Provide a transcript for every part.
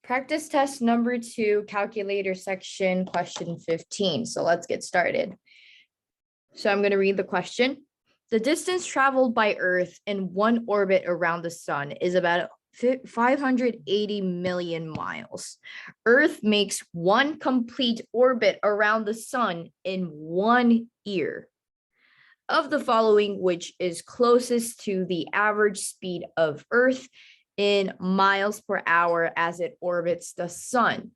Practice test number 2, calculator section, question 15. So let's get started. So I'm going to read the question. The distance traveled by Earth in one orbit around the sun is about 580 million miles. Earth makes one complete orbit around the sun in 1 year. Of the following, which is closest to the average speed of Earth in miles per hour as it orbits the sun?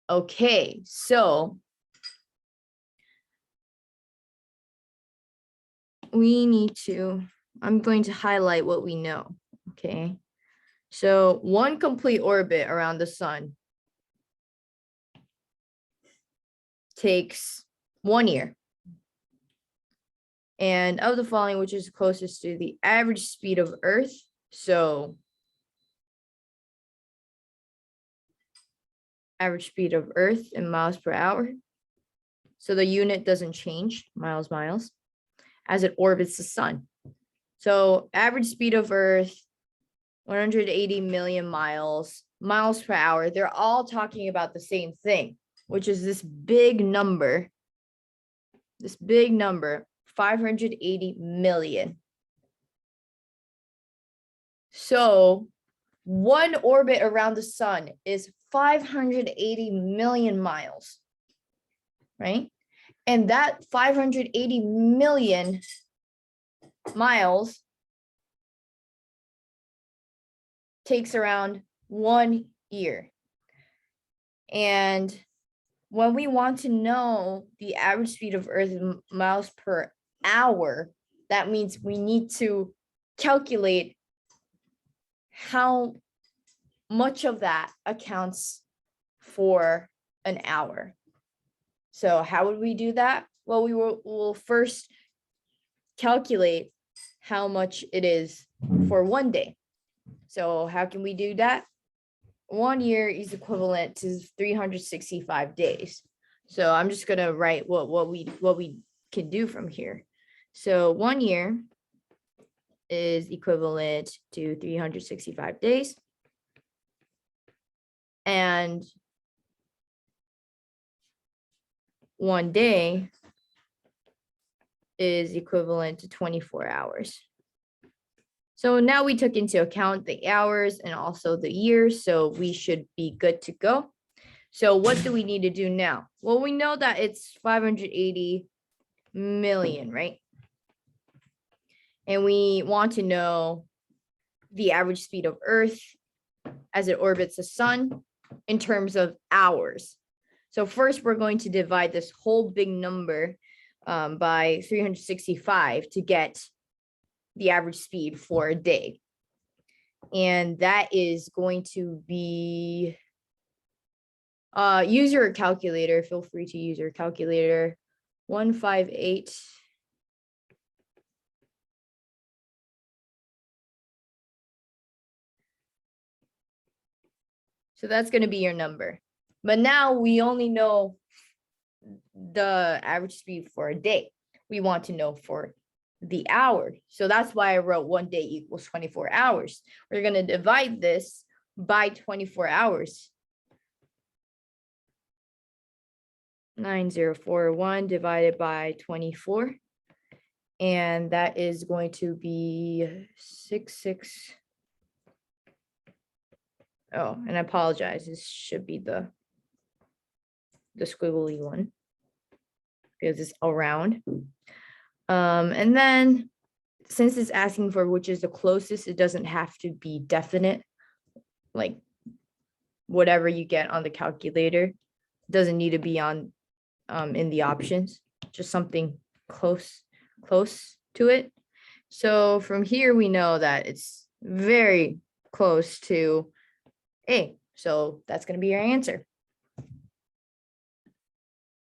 Okay, so I'm going to highlight what we know. Okay, so one complete orbit around the sun takes 1 year. And of the following, which is closest to the average speed of Earth, so average speed of Earth in miles per hour. So the unit doesn't change, miles, as it orbits the sun. So average speed of Earth, 180 million miles per hour. They're all talking about the same thing, which is this big number, 580 million. So one orbit around the sun is 580 million miles, right? And that 580 million miles takes around 1 year. And when we want to know the average speed of Earth in miles per hour, that means we need to calculate how much of that accounts for an hour. So how would we do that? Well, we'll first calculate how much it is for 1 day. So how can we do that? 1 year is equivalent to 365 days. So I'm just gonna write what we can do from here. So 1 year is equivalent to 365 days. And 1 day is equivalent to 24 hours. So now we took into account the hours and also the years, so we should be good to go. So what do we need to do now? Well, we know that it's 580 million, right? And we want to know the average speed of Earth as it orbits the sun in terms of hours. So first, we're going to divide this whole big number by 365 to get the average speed for a day. And that is going to be, use your calculator. Feel free to use your calculator. 158. So that's going to be your number. But now we only know the average speed for a day. We want to know for the hour. So that's why I wrote 1 day equals 24 hours. We're going to divide this by 24 hours. 9041 divided by 24. And that is going to be 66. Oh, and I apologize. This should be the squiggly one because it's around. And then since it's asking for which is the closest, it doesn't have to be definite, like whatever you get on the calculator doesn't need to be on in the options, just something close to it. So from here we know that it's very close to A. So that's going to be your answer.